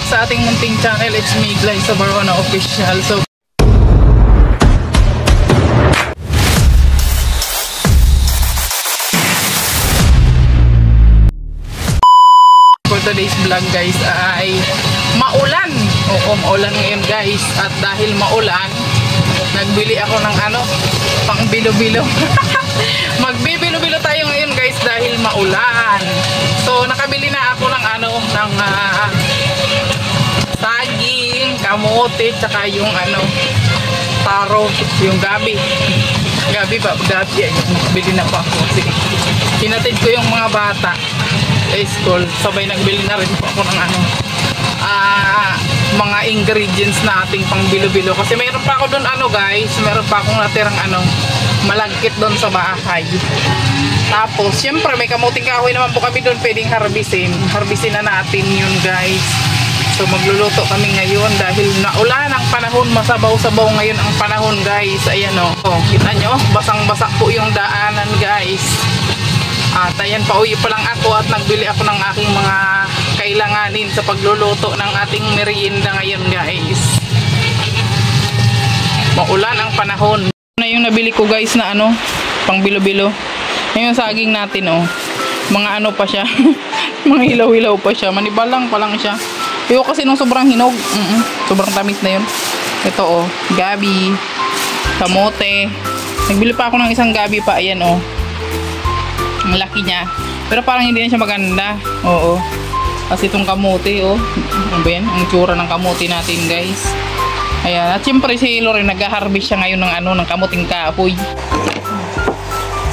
sa ating munting channel. It's me, Glyza Barona Official. So, for today's vlog guys ay maulan. Oo, maulan ngayon guys. At dahil maulan, nagbili ako ng pang bilo-bilo. Magbibilo-bilo tayo ngayon guys dahil maulan. So nakabili na ako ng saging, kamote, tsaka yung taro, yung gabi. Gabi ay nakabili na pa ako. Sige. Hinatid ko yung mga bata sa school. Sabay nagbili na rin po ako ng mga ingredients na ating pang bilo-bilo. Kasi mayroon pa ako doon guys, mayroon pa akong natirang malagkit doon sa bahay. Tapos syempre may kamuting kahoy naman po kami doon pwedeng harbisin na natin yun guys. So magluluto kami ngayon dahil naulan ang panahon, masabaw-sabaw ngayon ang panahon guys. Ayan oh, kita nyo, basang-basa po yung daanan guys. At ayan, pauwi pa lang ako at nagbili ako ng aking mga kailanganin sa pagluluto ng ating merienda ngayon guys. Maulan ang panahon. Na yung nabili ko guys na pang bilo-bilo. Ngayon saging natin mga pa siya. Mga hilaw-hilaw pa siya. Manibalang pa lang siya. Iyo kasi nung sobrang hinog. Sobrang tamis na yun. Ito gabi, kamote. Nagbili pa ako ng isang gabi pa. Ayan ang laki niya. Pero parang hindi na siya maganda. Oo. Kasi itong kamote ano ba yan? Ang tsura ng kamote natin guys. Ayan. At syempre si Lore nag-harvest siya ngayon ng kamuting kahoy.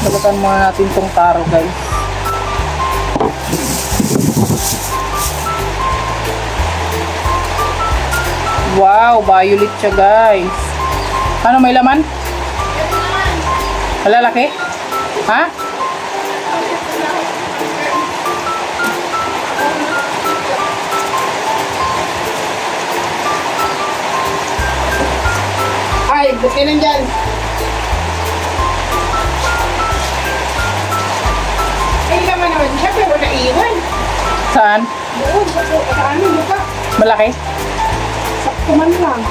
Balatan muna natin itong taro guys. Wow, violet siya guys. May laman? Malalaki? Ha? Ay, buti nandyan. Ay, naman siya, pero naiwan. Saan? Doon, sa mukha. Malaki? Sakto man lang.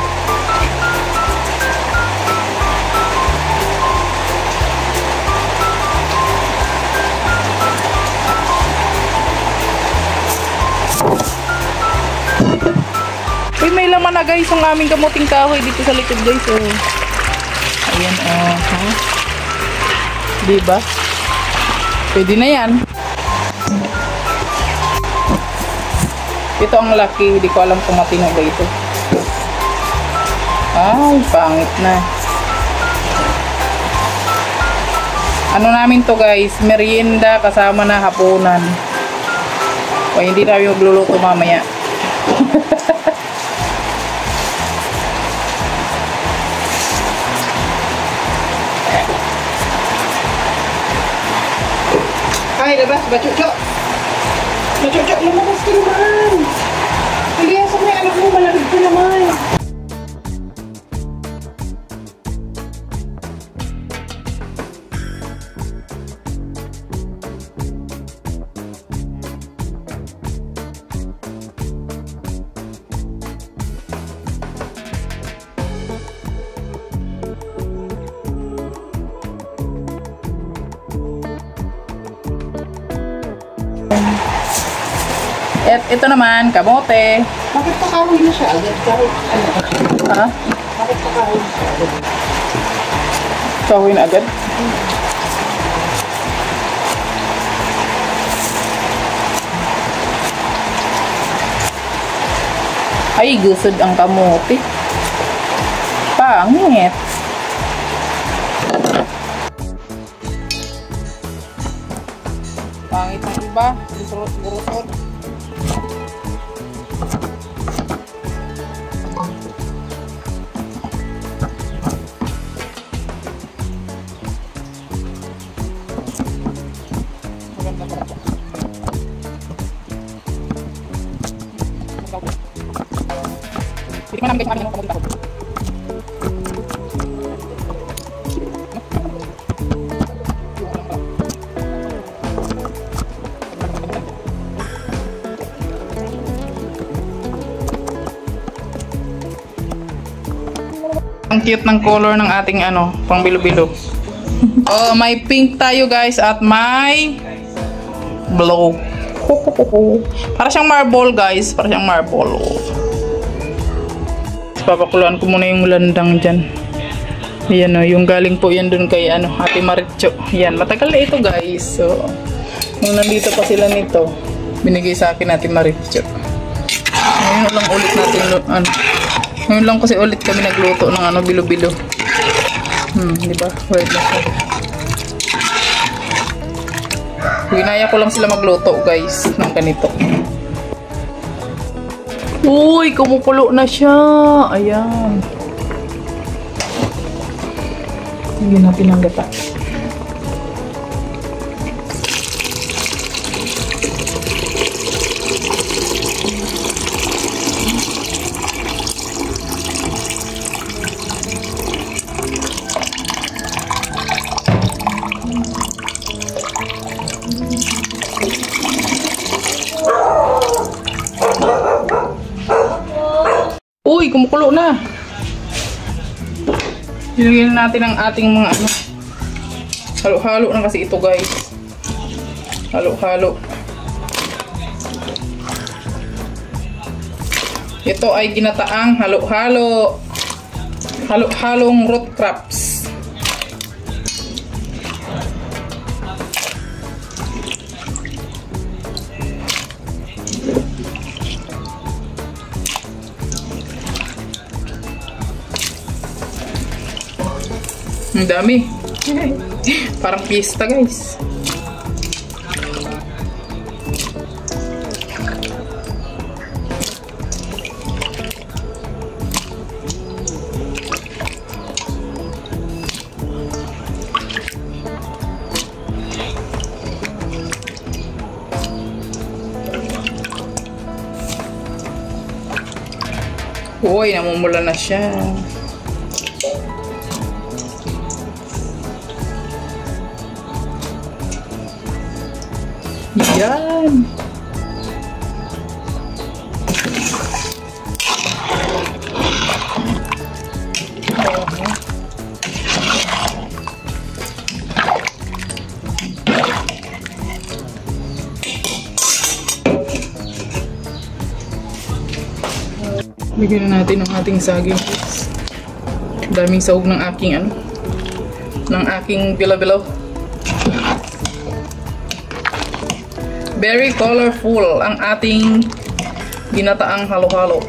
Uy, may laman na guys ang aming kamuting kahoy dito sa likod guys. Ayan diba? Pwede na yan. Ito ang laki. Hindi ko alam kung matino ba ito. Ay, pangit na. Namin to guys, merienda kasama na hapunan. O hindi tayo magluluto mamaya. Ay, labas, bacucok. Bacucok, lumabas ka naman. Hindi, sa may anak mo, malagid ko naman. At ito naman, kamote. Bakit pakahoy na siya agad? Ha? Bakit pakahoy na siya agad? Kahoy na agad? Ay, gusod ang kamote. Pangit. Pangit ng iba. Gurusot. Hindi ko naman guys ng kamuting kahoy. Ang cute ng color ng ating ano, pang bilo-bilo. Oh, may pink tayo guys at may blue. Para siyang marble guys, para siyang marble. Papakulaan ko muna yung landang dyan. Ayan o, yung galing po yan dun kay ano, Ate Maritcho. Ayan, matagal na ito guys. So, nung nandito pa sila nito, binigay sa akin Ate Maritcho. Ngayon lang ulit natin, ano, ngayon lang kasi ulit kami nagluto ng ano, bilo-bilo. Diba? Wait na siya. Hinaya ko lang sila magluto guys, ng ganito. Uy, kumukulo na siya. Ayan. Hindi natin ang gata. Uy, kumukulo na. Ilagyan natin ang ating mga ano. Halo-halo na kasi ito guys. Halo-halo. Ito ay ginataang halo-halo. Halo-halong root crops. Ang dami. Parang pista guys. Uy, namumula na siya. Yan. Bigyan na natin ang ating saging. Daming sahog ng aking ano, ng aking bilo-bilo. Very colorful ang ating ginataang halo-halo.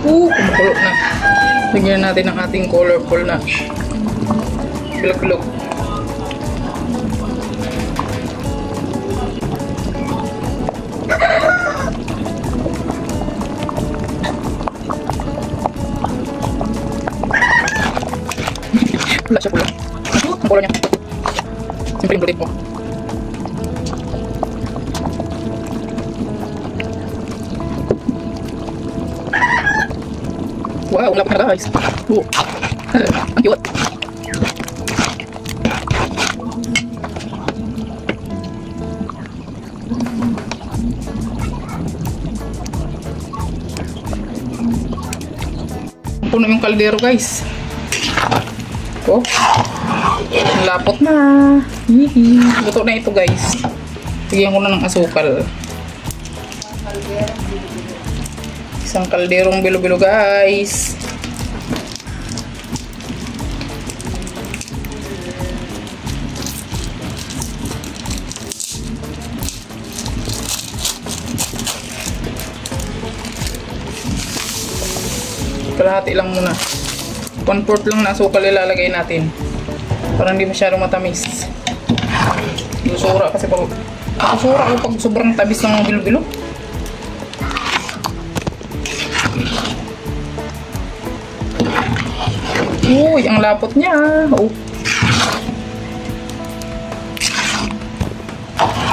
Kumukulo na. Lagyan natin ang ating colorful na bilog-bilog. Pula siya, pula. Ang color niya. Siyempre yung bulit mo. Wow, wala pa na guys. Oh. Ang cute. Puno yung kaldero guys. Oh. Lapot na. Hihi. Luto na ito guys. Bigyan ko na ng asukal. Isang kalderong bilo-bilo guys. Kalahati lang muna. 1/4 lang na asukal ilalagay natin. Para hindi masyadong matamis. Susura kasi pag Kusura ko pag sobrang tabis ng mga bilo-bilo. Uy, ang lapot niya. Oh.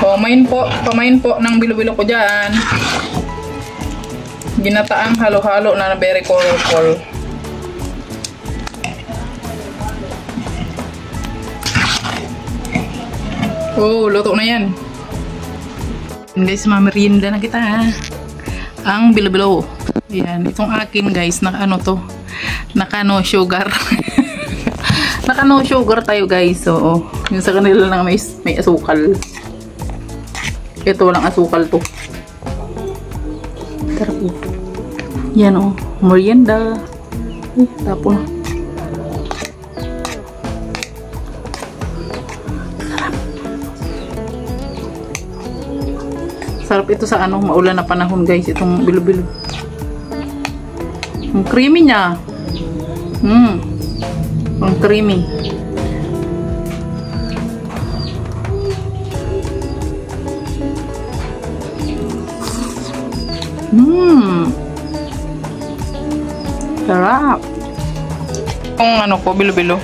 Pamain po ng bilo-bilo ko dyan. Ginataang halo-halo na very colorful. Oh, luto na yan. Guys, mamerienda na kita. Ang bilo-bilo. Ayan, itong akin guys, naka ano to? Naka no sugar. Naka no sugar tayo guys. So, yung sa kanila lang may asukal. Ito walang asukal to. Tara po. Yan o, merienda. Tapon. Sarap ito sa ano, maulan na panahon guys, itong bilo-bilo. Ang creamy niya. Ang creamy. Sarap. Kung ano ko, bilo-bilo.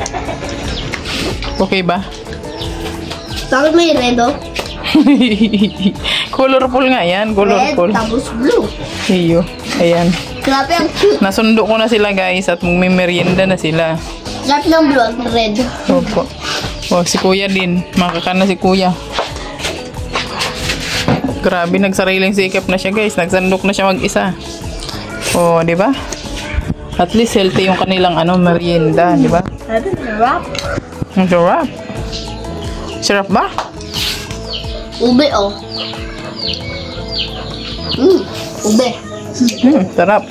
Okay ba? Bakit may red oh? Colorful nga yan, colorful. Red, tapos blue. Iyo, ayan. Grabe ang cute. Nasundo ko na sila guys at may merienda na sila. Grabe ng blue at red. Opo. Oh, si kuya din. Makakana si kuya. Grabe, nagsariling sikap na siya guys. Nagsandok na siya mag-isa. Oh, di ba? At least healthy yung kanilang ano, merienda, di ba? Sarap. Ang sarap. Sarap ba? Ube oh. Ube. Sarap.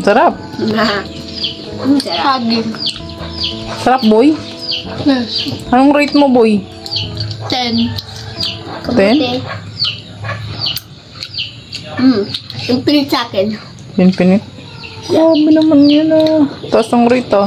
Sarap. Sarap. Sarap, boy. Anong rate mo, boy? 10. 10? Yung pinit sa akin. Pinit. Grabe naman yan ah. Taas ng rate ah.